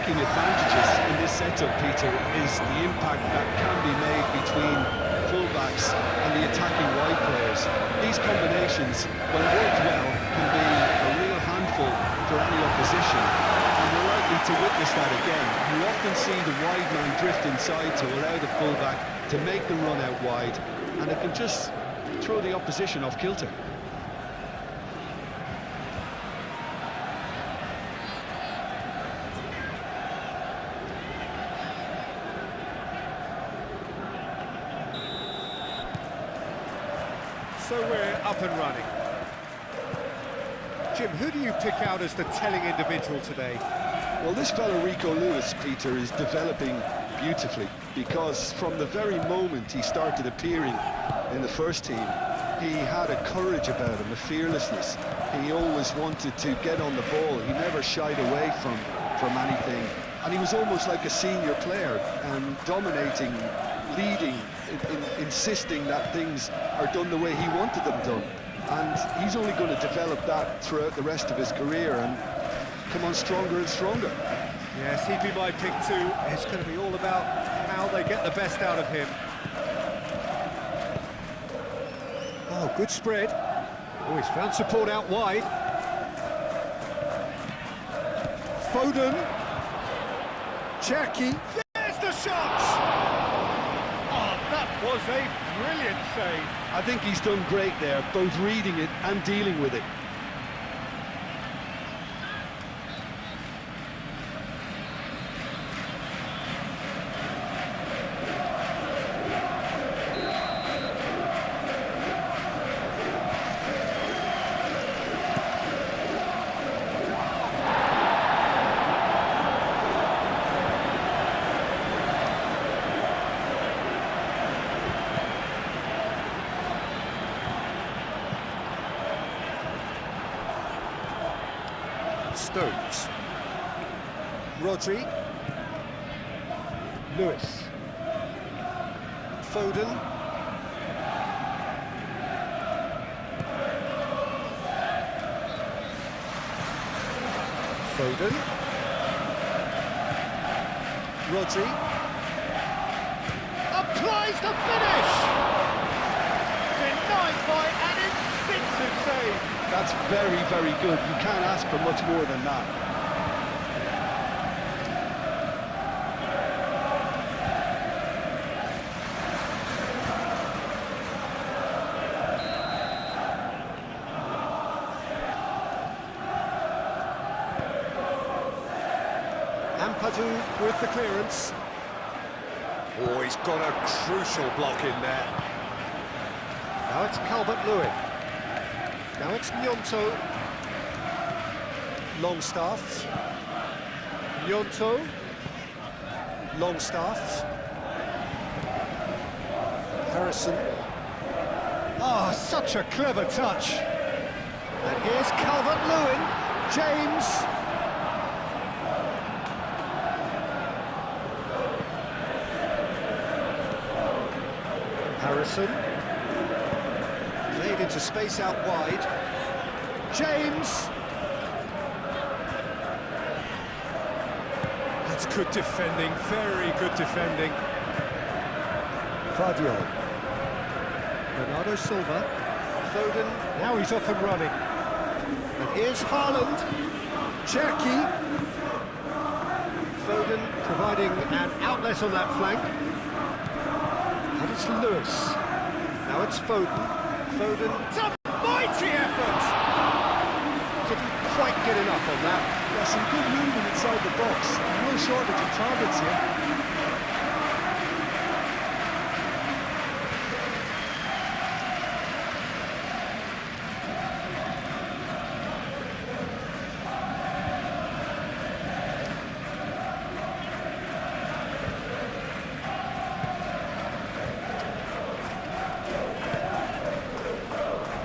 attacking advantages in this setup, Peter, is the impact that can be made between full-backs and the attacking wide players. These combinations, when worked well, can be a real handful for any opposition. And we're likely to witness that again. You often see the wide man drift inside to allow the full-back to make the run out wide, and it can just throw the opposition off kilter. So we're up and running. Jim, who do you pick out as the telling individual today? Well, this fellow Rico Lewis, Peter, is developing beautifully, because from the very moment he started appearing in the first team, he had a courage about him, a fearlessness. He always wanted to get on the ball. He never shied away from anything, and he was almost like a senior player, and dominating, leading, insisting that things are done the way he wanted them done. And he's only going to develop that throughout the rest of his career and come on stronger and stronger. Yes, he'd be my pick too. It's going to be all about how they get the best out of him. Oh, good spread. Oh, he's found support out wide. Foden. Cherki. There's the shot! Oh, that was a brilliant save. I think he's done great there, both reading it and dealing with it. Stones. Rodri. Lewis. Foden. Foden. Rodri. Applies the finish! Denied by an instinctive save. That's very, very good. You can't ask for much more than that. Ampadu with the clearance. Oh, he's got a crucial block in there. Now it's Calvert-Lewin. Now it's Gnonto. Longstaff. Gnonto. Longstaff. Harrison. Ah, such a clever touch. And here's Calvert-Lewin. James. Harrison. Played into space out wide. James! That's good defending, very good defending. Guardiola. Bernardo Silva. Foden, now he's off and running. And here's Haaland. Cherki. Foden providing an outlet on that flank. And it's Lewis. Now it's Foden. Foden, it's a mighty effort! Didn't quite get enough on that. Yeah, some good movement inside the box. No shortage of targets here.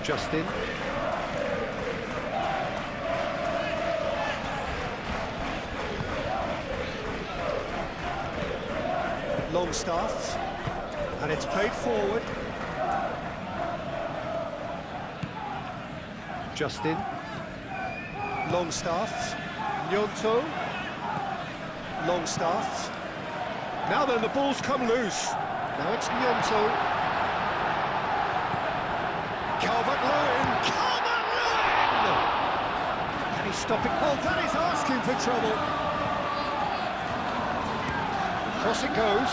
Justin. Longstaff. And it's played forward. Justin. Longstaff. Gnonto. Longstaff. Now then, the ball's come loose. Now it's Gnonto. Calvert-Lewin! Calvert-Lewin! Can he stop it? Oh, that is asking for trouble. Across it goes.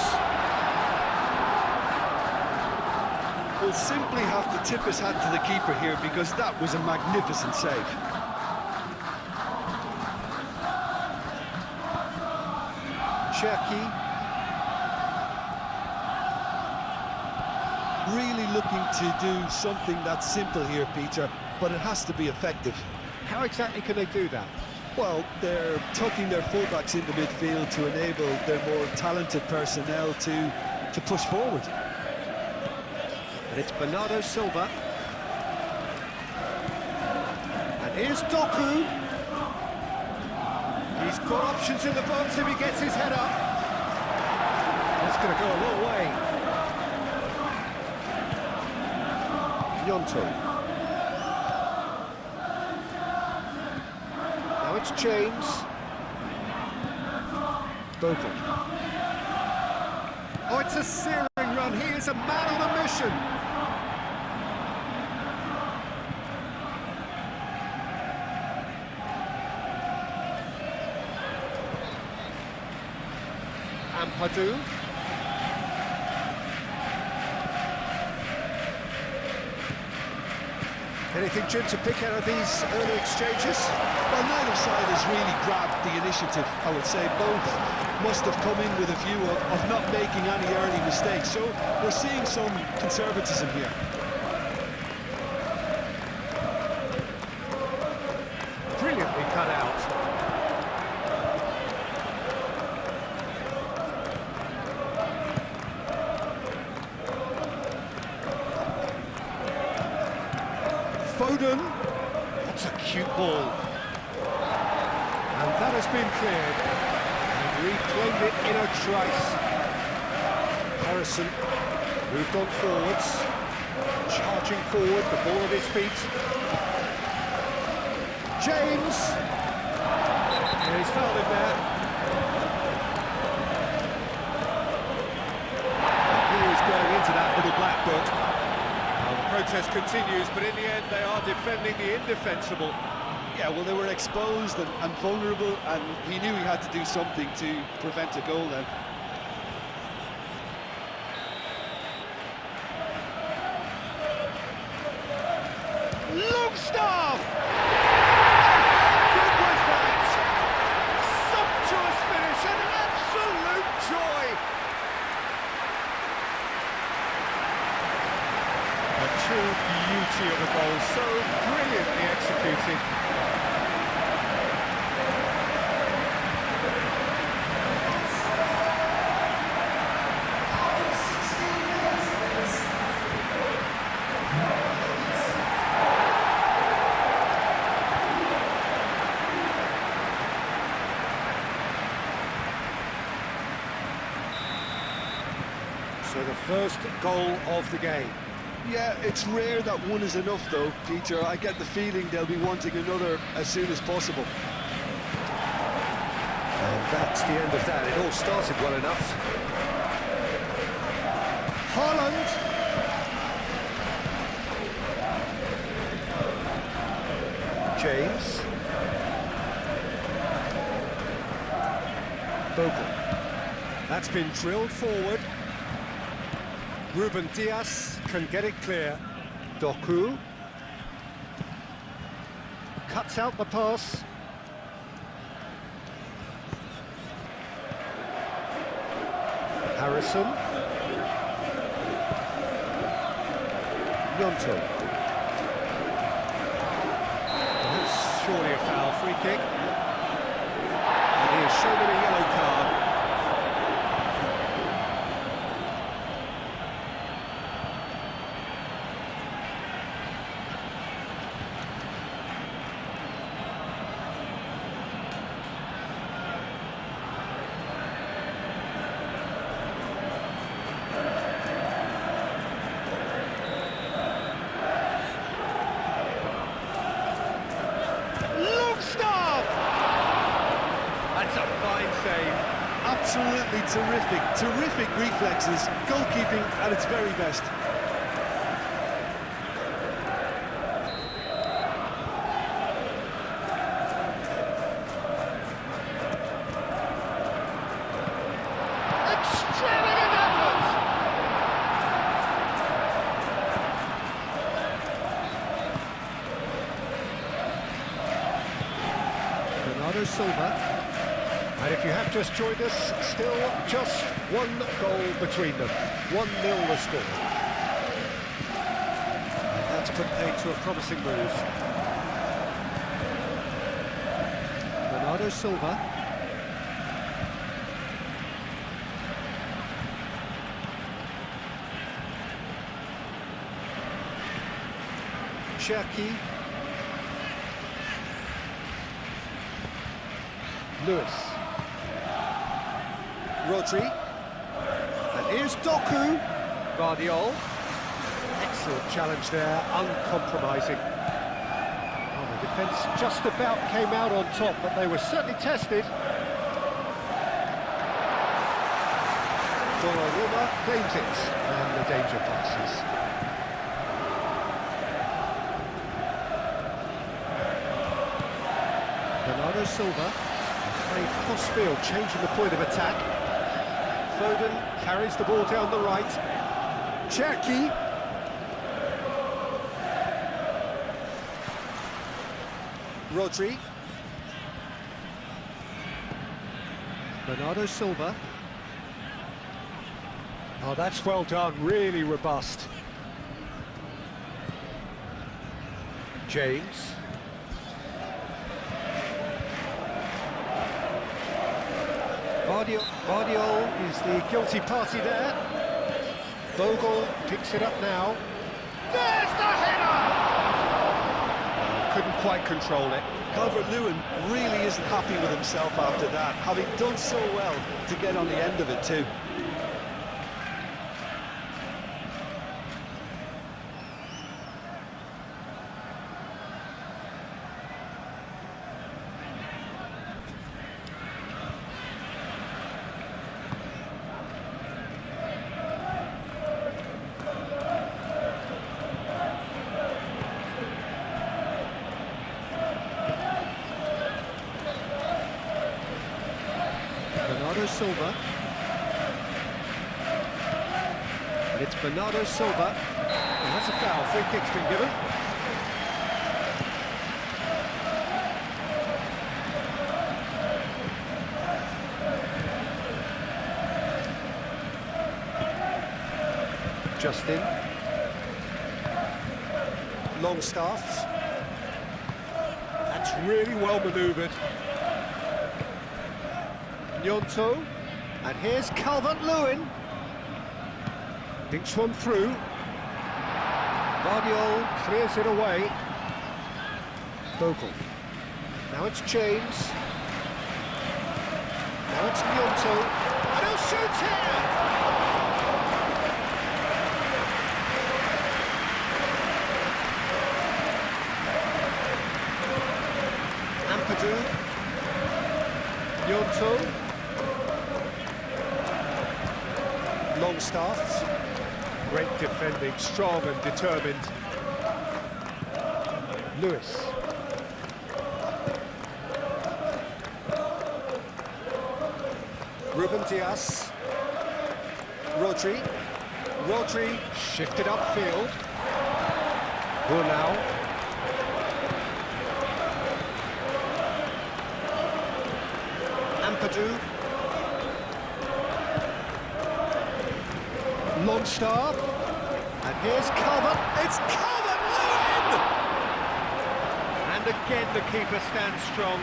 Will simply have to tip his hat to the keeper here because that was a magnificent save. Cherki. Really looking to do something that's simple here, Peter, but it has to be effective. How exactly can they do that? Well, they're tucking their fullbacks into midfield to enable their more talented personnel to push forward. And it's Bernardo Silva. And here's Doku. He's got options in the box if he gets his head up. That's going to go a long way. Gnonto. Now it's James. Bogle. Oh, it's a searing run. He is a man on a mission. Ampadu. Anything, Jim, to pick out of these early exchanges? Well, neither side has really grabbed the initiative, I would say. Both must have come in with a view of not making any early mistakes. So we're seeing some conservatism here. Brilliantly cut out. Foden. That's a cute ball. And that has been cleared. And reclaimed it in a trice. Harrison moved on forwards. Charging forward, the ball at his feet. James. Yeah, he's fouled him there. And he is going into that little black book. Well, the protest continues, but in the end they are defending the indefensible. Yeah, well, they were exposed and vulnerable, and he knew he had to do something to prevent a goal then. Longstaff! Good was that! Sumptuous finish and an absolute joy! A true beauty of a goal, so brilliantly executed. So the first goal of the game. Yeah, it's rare that one is enough, though, Peter. I get the feeling they'll be wanting another as soon as possible. And that's the end of that. It all started well enough. Haaland. James. Bogle. That's been drilled forward. Ruben Dias can get it clear. Doku. Cuts out the pass. Harrison. Gnonto. That's surely a foul, free kick. And he has shown him a yellow card. That's a fine save. absolutely terrific. Terrific reflexes, goalkeeping at its very best. Extravagant effort! Bernardo Silva. And if you have just joined us, still just one goal between them. 1-0 the score. That's put paid to a promising move. Bernardo Silva. Cherki. Lewis. Rodri. And here's Doku. Guardiol. Excellent challenge there, uncompromising. Oh, the defence just about came out on top, but they were certainly tested. Donnarumma claims it, and the danger passes. Bernardo Silva. Played cross-field, changing the point of attack. Foden carries the ball down the right. Cherki. Rodri. Bernardo Silva. Oh, that's well done, really robust. James. Guardiol is the guilty party there. Bogle picks it up now. There's the header! Couldn't quite control it. Calvert-Lewin really isn't happy with himself after that, having done so well to get on the end of it too. Bernardo Silva. And it's Bernardo Silva. And that's a foul. Free kick's been given. Justin. Longstaff. That's really well manoeuvred. Gnonto, and here's Calvert-Lewin. Dinks one through. Guardiol clears it away. Bogle. Now it's James. Now it's Gnonto. And he'll shoot here! Ampadu. Gnonto. Longstaff. Great defending, strong and determined. Lewis. Ruben Dias. Rodri. Rodri shifted upfield. Now. Ampadu. Longstaff, and here's Calvert, it's Calvert-Lewin! And again the keeper stands strong.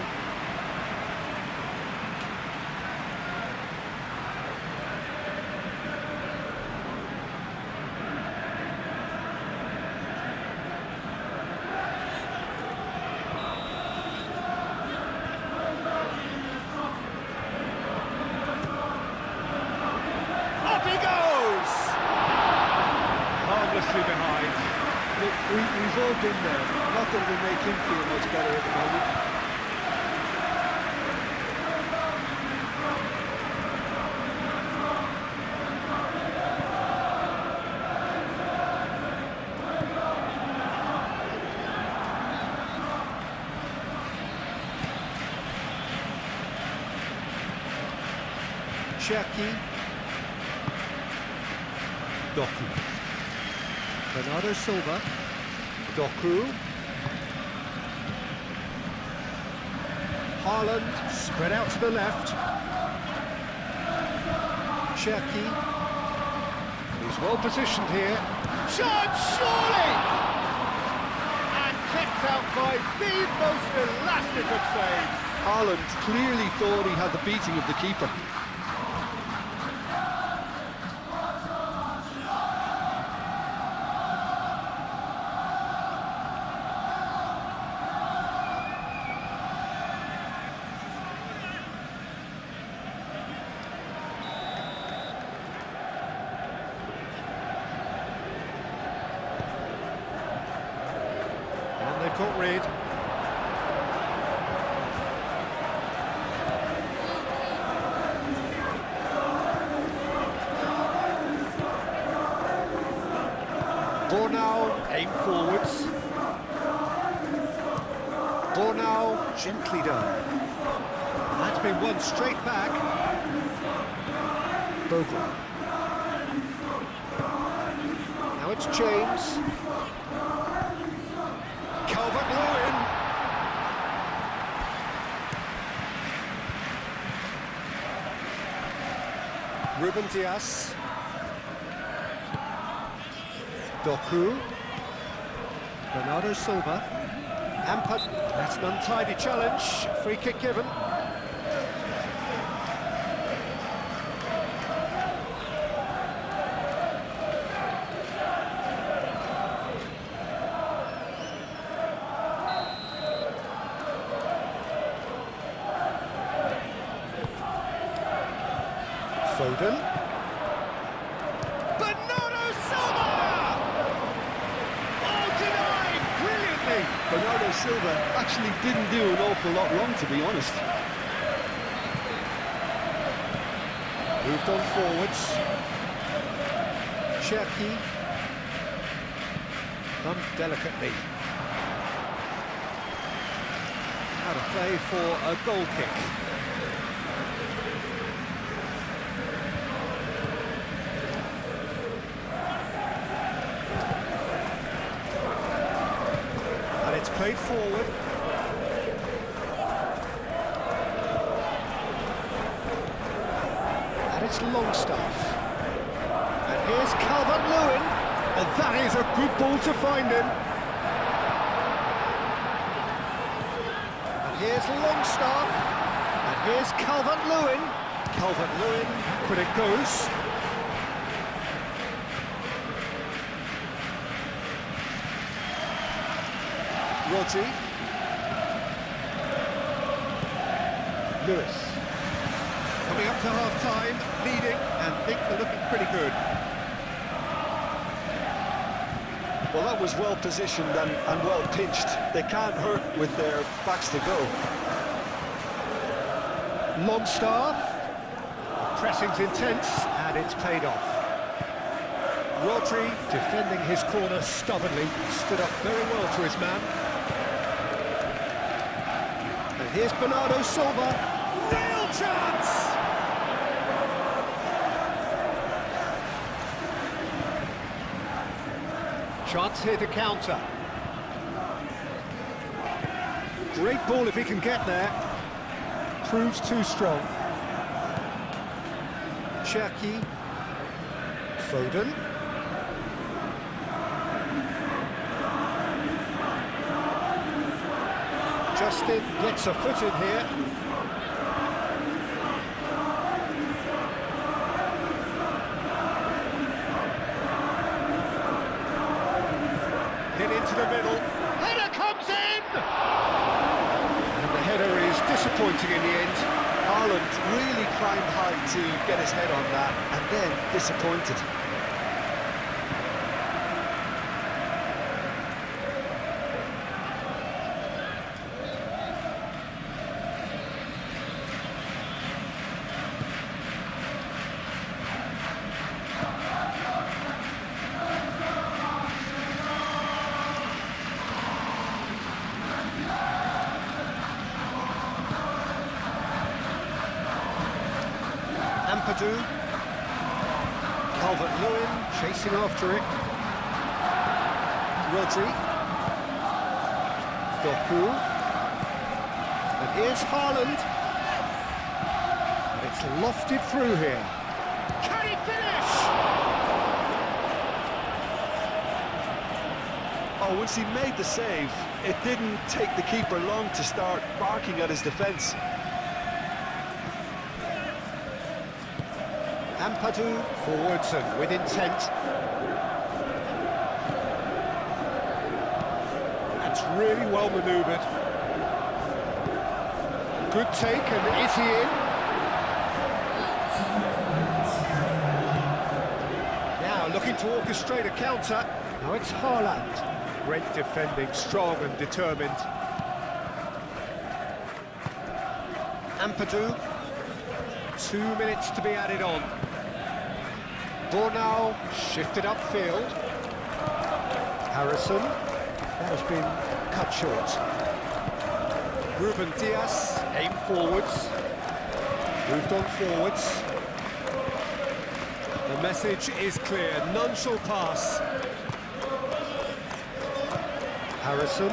Up he goes! Behind. Look, we've all been there. Not that we make him feel much better at the moment. Cherki. Doku. Bernardo Silva. Doku. Haaland spread out to the left. Cherki. He's well positioned here. Shot, surely! And kept out by the most elastic of saves. Haaland clearly thought he had the beating of the keeper. And they've got rid. Bornau, aim forwards. Bornau, gently done. That's been won straight back. Bogle. Now it's James. Calvert-Lewin. Ruben Dias. Doku. Bernardo Silva. Ampad. That's an untidy challenge. Free kick given. Foden. Bernardo Silva! Oh, denied brilliantly! Bernardo Silva actually didn't do an awful lot wrong, to be honest. Moved on forwards. Cherki. Done delicately. Out of play for a goal kick. And it's played forward. And it's Longstaff. And here's Calvert-Lewin. And that is a good ball to find him. And here's Longstaff. And here's Calvert-Lewin. Calvert-Lewin, but it goes. Rodri. Lewis. Coming up to half-time, leading, and things are looking pretty good. Well, that was well positioned and well pitched. They can't hurt with their backs to go. Longstaff. Pressing's intense, and it's paid off. Rodri, defending his corner stubbornly, stood up very well to his man. And here's Bernardo Silva. Real chance! Chance here to counter. Great ball if he can get there. Proves too strong. Cherki. Foden. Justin gets a foot in here. Hit into the middle. Header comes in! And the header is disappointing in the end. Haaland really climbed high to get his head on that, and then disappointed. Ampadu. Calvert-Lewin chasing after it. Rodri. Doku. And here's Haaland. And it's lofted through here. Can he finish? Oh, once he made the save, it didn't take the keeper long to start barking at his defence. Ampadu forwards and with intent. That's really well manoeuvred. Good take, and is he in? Now looking to orchestrate a counter. Now it's Haaland. Great defending, strong and determined. Ampadu. 2 minutes to be added on. Bornau shifted upfield. Harrison. That has been cut short. Ruben Dias aimed forwards. Moved on forwards. The message is clear. None shall pass. Harrison.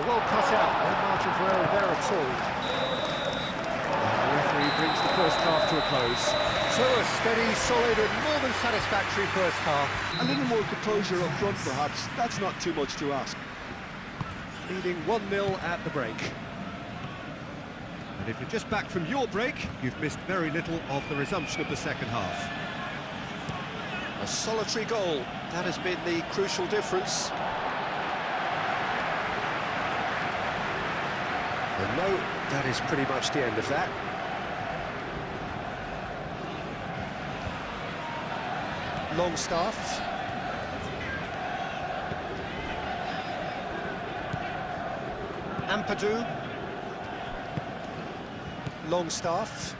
Well cut out, no margin for error there at all. The referee brings the first half to a close. So a steady, solid and more than satisfactory first half. A little more composure up front, perhaps. That's not too much to ask. Leading 1-0 at the break. And if you're just back from your break, you've missed very little of the resumption of the second half. A solitary goal, that has been the crucial difference. And no, that is pretty much the end of that. Longstaff. Ampadu. Longstaff.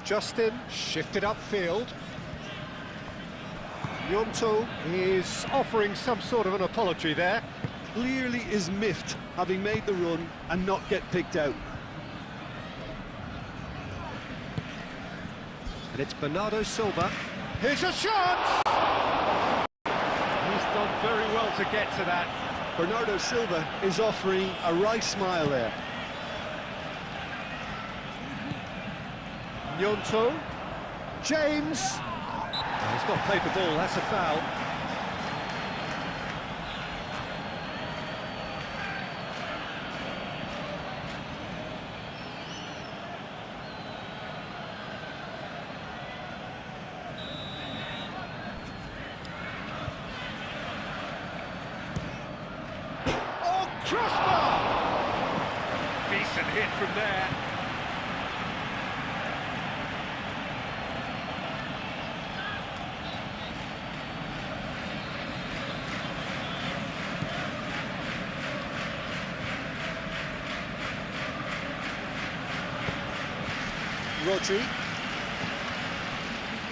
Justin shifted upfield. Yonto is offering some sort of an apology there. Clearly is miffed, having made the run and not get picked out. And it's Bernardo Silva. Here's a shot! He's done very well to get to that. Bernardo Silva is offering a wry smile there. Yonto. James. Oh, he's not played the ball, that's a foul. Crossbar! Decent hit from there. Rodri.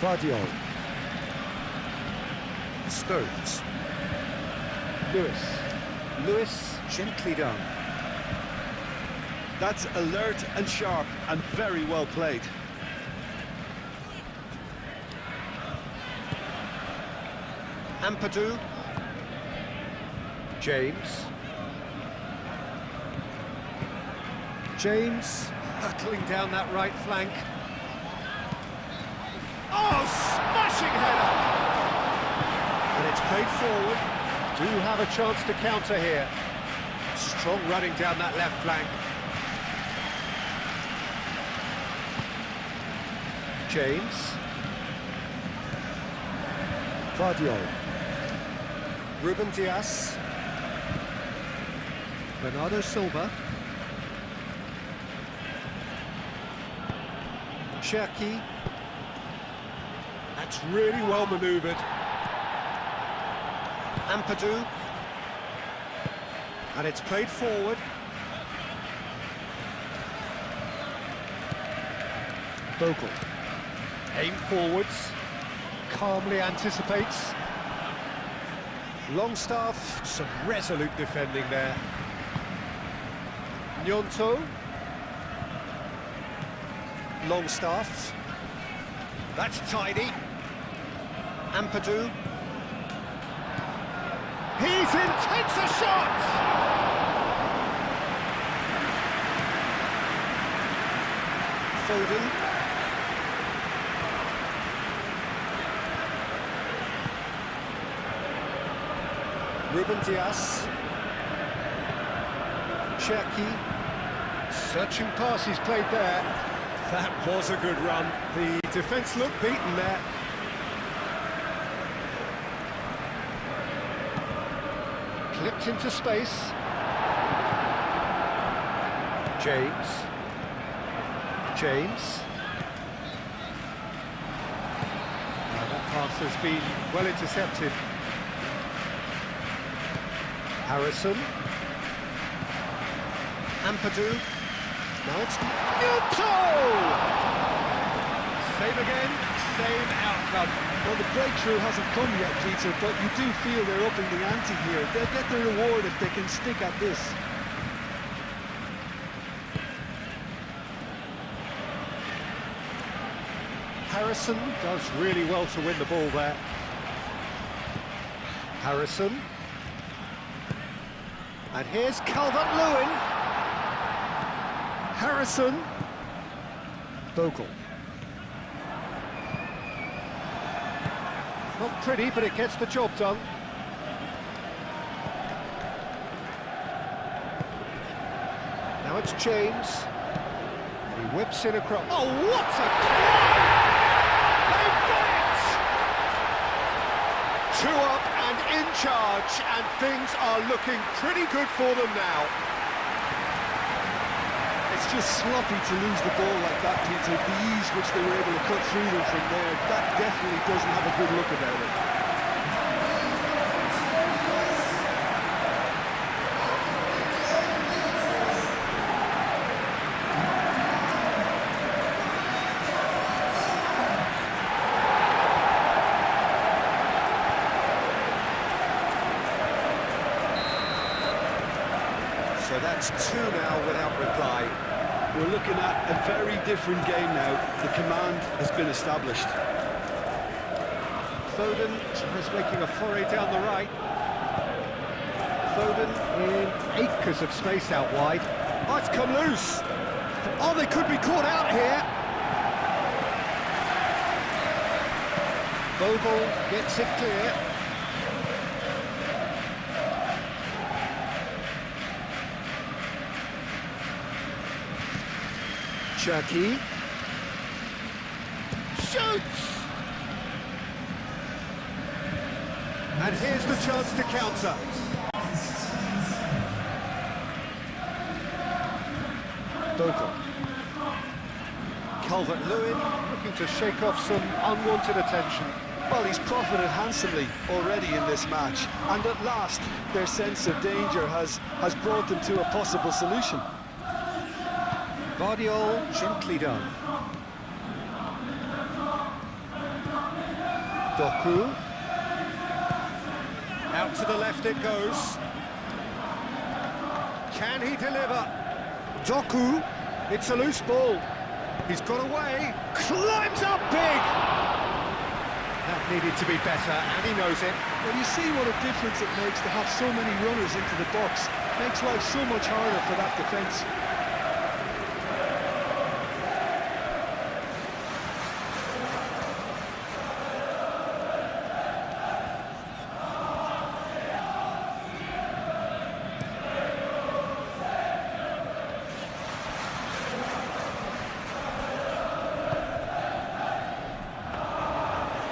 Vardiol. Stones. Lewis, gently done. That's alert and sharp and very well played. Ampadu. James. Hurtling down that right flank. Oh, smashing header! And it's played forward. Do have a chance to counter here. Strong running down that left flank. James. Vardiol. Ruben Dias. Bernardo Silva. Cherki. That's really well manoeuvred. Ampadu. And it's played forward. Bogle. Aim forwards. Calmly anticipates. Longstaff, some resolute defending there. Nyonto. Longstaff. That's tidy. Ampadu. He's in, takes a shot! Foden. Ruben Dias. Cherki. Searching pass he's played there. That was a good run. The defence looked beaten there. Clipped into space. James. That pass has been well intercepted. Harrison. Ampadu. Now it's Newton! Same again, same outcome. Well, the breakthrough hasn't come yet, Peter, but you do feel they're upping the ante here. They'll get the reward if they can stick at this. Harrison does really well to win the ball there. Harrison. And here's Calvert-Lewin. Harrison. Bogle. Not pretty, but it gets the job done. Now it's James. He whips in across. Oh, what a play! They've got it! 2 up and in charge, and things are looking pretty good for them now. It's just sloppy to lose the ball like that, Peter. The ease which they were able to cut through them from there, that definitely doesn't have a good look about it. So that's 2 now without reply. We're looking at a very different game now. The command has been established. Foden is making a foray down the right. Foden in acres of space out wide. Oh, it's come loose. Oh, they could be caught out here. Bogle gets it clear. Cherki shoots! And here's the chance to counter. Bogle. Calvert-Lewin looking to shake off some unwanted attention. Well, he's profited handsomely already in this match, and at last their sense of danger has brought them to a possible solution. Guardiol, gently done. Doku. Out to the left it goes. Can he deliver? Doku. It's a loose ball. He's got away. Climbs up big. That needed to be better, and he knows it. Well, you see what a difference it makes to have so many runners into the box. Makes life so much harder for that defence.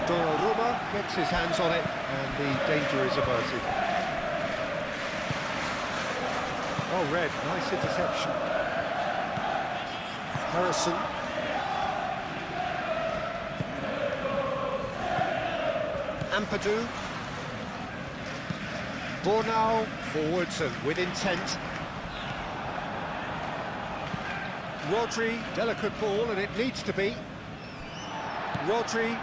Donnarumma gets his hands on it, and the danger is averted. Oh, red, nice interception. Harrison. Ampadu. Bornau forwards and with intent. Rodri, delicate ball, and it needs to be. Rodri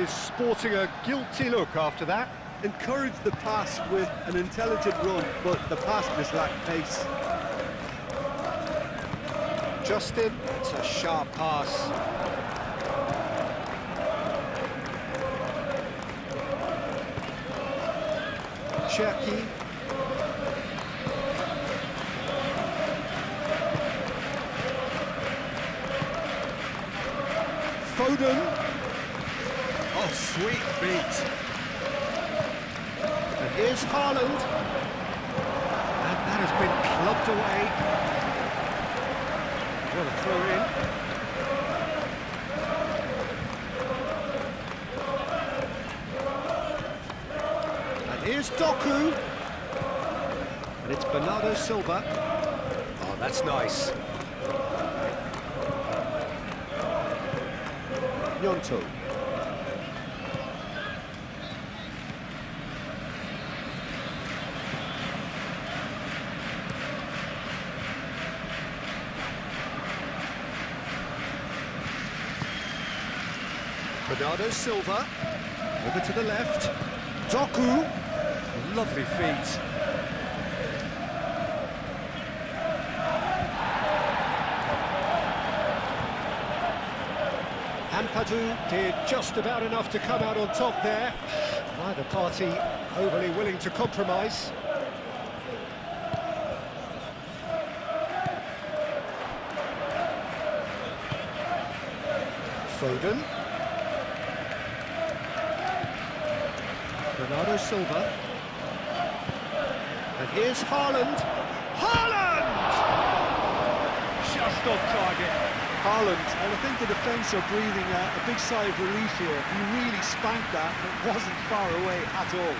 is sporting a guilty look after that. Encourage the pass with an intelligent run, but the pass just lacked pace. Justin, it's a sharp pass. Cherki. Foden. Oh, sweet feet. And here's Haaland. And that has been clubbed away. What a throw in. And here's Doku. And it's Bernardo Silva. Oh, that's nice. Yonto. Bernardo Silva, over to the left. Doku, lovely feet. Ampadu did just about enough to come out on top there. Neither party overly willing to compromise. Foden. Bernardo Silva. And here's Haaland. Haaland! Just off target. Haaland, well, I think the defence are breathing a big sigh of relief here. He really spanked that, and it wasn't far away at all.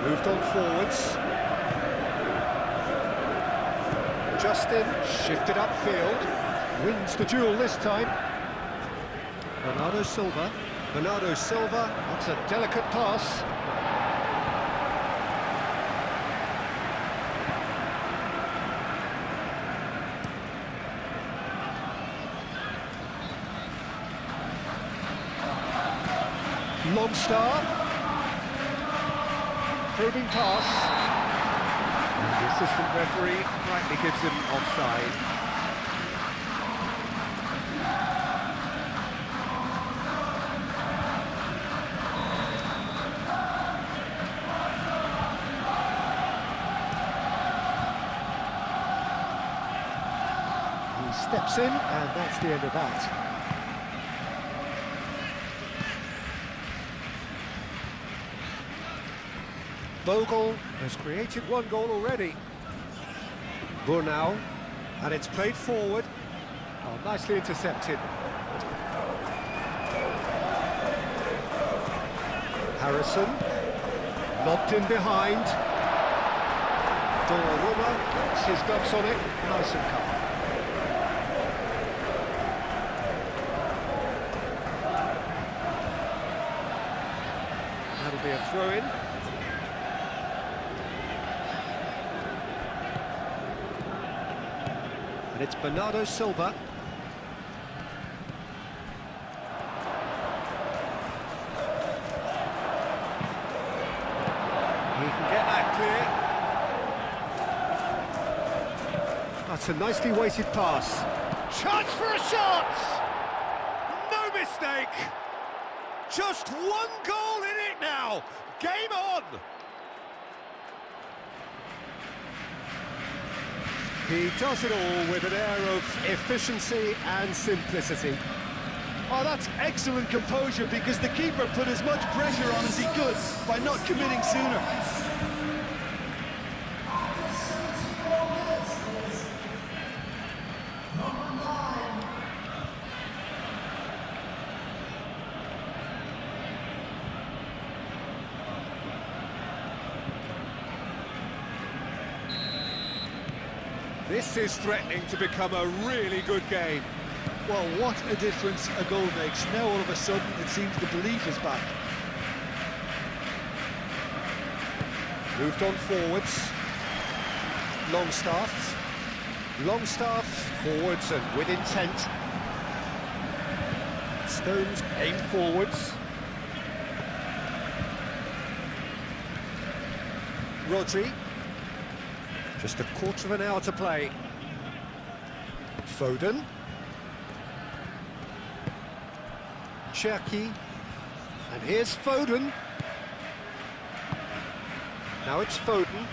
Moved on forwards. Justin shifted upfield, wins the duel this time. Bernardo Silva. Bernardo Silva, that's a delicate pass. Longstaff. Probing pass. And the assistant referee rightly gives him offside. He steps in, and that's the end of that. Bogle has created one goal already. Burnau, and it's played forward. Oh, nicely intercepted. Harrison, lobbed in behind. Donnarumma gets his gloves on it, nice and calm. That'll be a throw-in. And it's Bernardo Silva. He can get that clear. That's a nicely weighted pass. Chance for a shot! No mistake! Just one goal in it now! Game on! He does it all with an air of efficiency and simplicity. Oh, that's excellent composure, because the keeper put as much pressure on as he could by not committing sooner. This is threatening to become a really good game. Well, what a difference a goal makes. Now all of a sudden it seems the belief is back. Moved on forwards. Longstaff. Longstaff forwards and with intent. Stones aim forwards. Rodri. Just a quarter of an hour to play. Foden. Cherki. And here's Foden. Now it's Foden.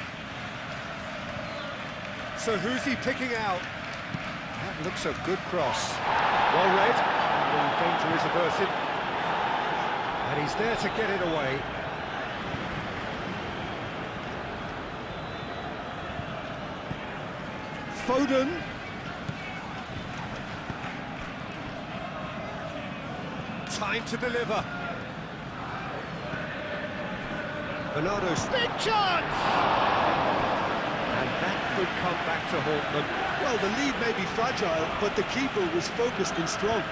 So who's he picking out? That looks a good cross. Well read. And the danger is averted. And he's there to get it away. Foden. Time to deliver. Bernardo's big chance! And that could come back to haunt them. Well, the lead may be fragile, but the keeper was focused and strong.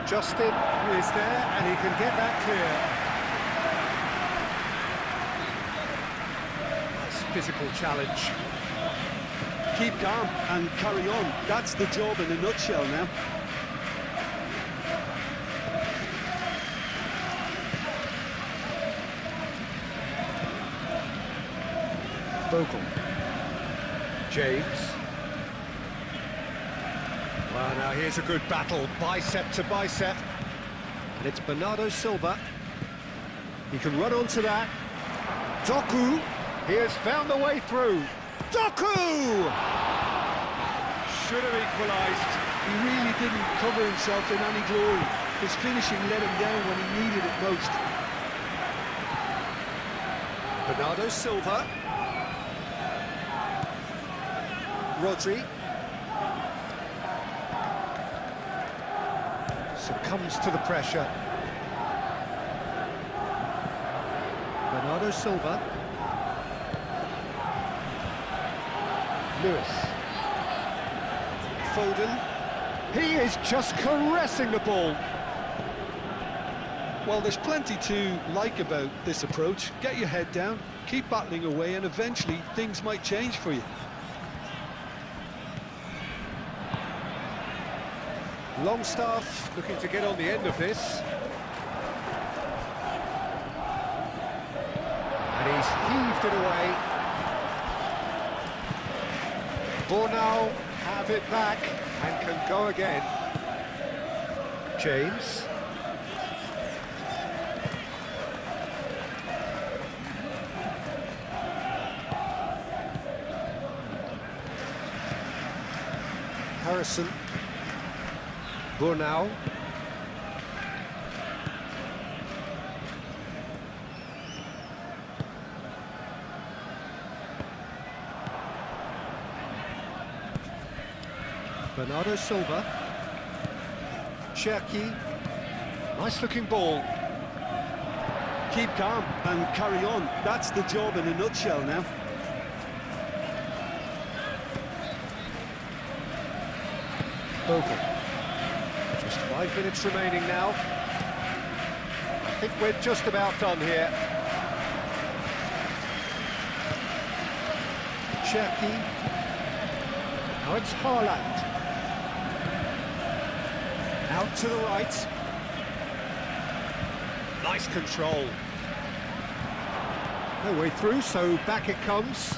Justin is there, and he can get that clear. Nice physical challenge. Keep calm and carry on. That's the job in a nutshell now. Bogle. James. Well, now here's a good battle, bicep to bicep. And it's Bernardo Silva. He can run onto that. Doku, he has found the way through. Doku! Should have equalised. He really didn't cover himself in any glory. His finishing let him down when he needed it most. Bernardo Silva. Rodri. Succumbs to the pressure. Bernardo Silva. Lewis. Foden. He is just caressing the ball. Well, there's plenty to like about this approach. Get your head down, keep battling away, and eventually things might change for you. Longstaff looking to get on the end of this. And he's heaved it away. Bornau have it back and can go again. James. Harrison. Bornau. Bernardo Silva. Cherki. Nice looking ball. Keep calm and carry on. That's the job in a nutshell now. Bogle. Just 5 minutes remaining now. I think we're just about done here. Cherki. Now it's Haaland. Out to the right. Nice control. No way through, so back it comes.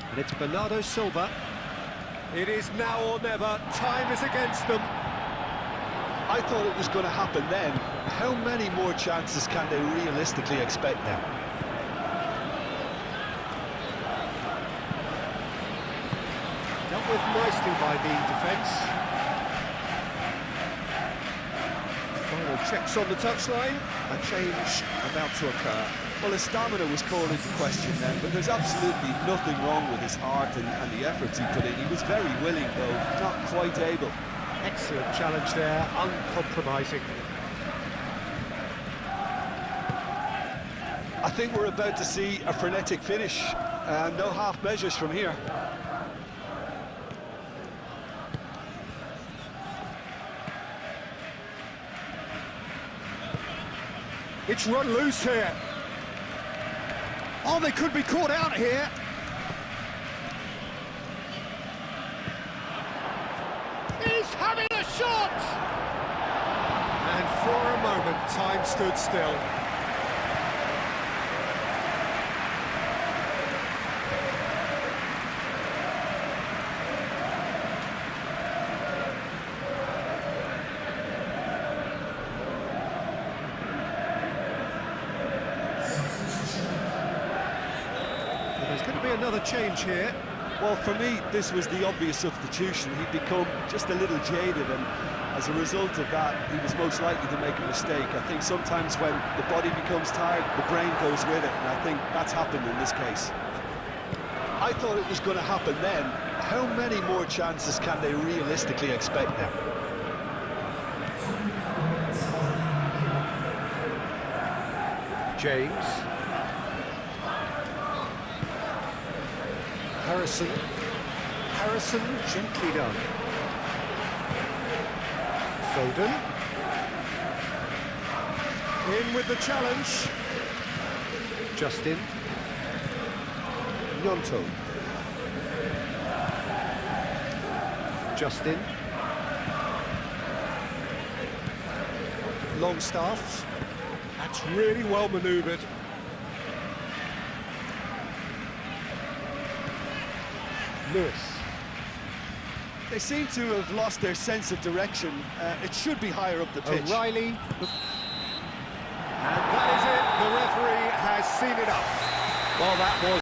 And it's Bernardo Silva. It is now or never. Time is against them. I thought it was going to happen then. How many more chances can they realistically expect now? Dealt with nicely by the defence. Final checks on the touchline. A change about to occur. Well, his stamina was called into question then, but there's absolutely nothing wrong with his heart and the efforts he put in. He was very willing, though, not quite able. Excellent challenge there, uncompromising. I think we're about to see a frenetic finish. No half measures from here. It's run loose here. Oh, they could be caught out here. He's having a shot! And for a moment, time stood still. There's going to be another change here. Well, for me, this was the obvious substitution. He'd become just a little jaded, and as a result of that, he was most likely to make a mistake. I think sometimes when the body becomes tired, the brain goes with it, and I think that's happened in this case. I thought it was going to happen then. How many more chances can they realistically expect now? James. Harrison gently done. Foden. In with the challenge. Justin. Gnonto. Justin. Longstaff. That's really well manoeuvred. Lewis. They seem to have lost their sense of direction. It should be higher up the pitch. O'Reilly. And that is it. The referee has seen it up. Well, that was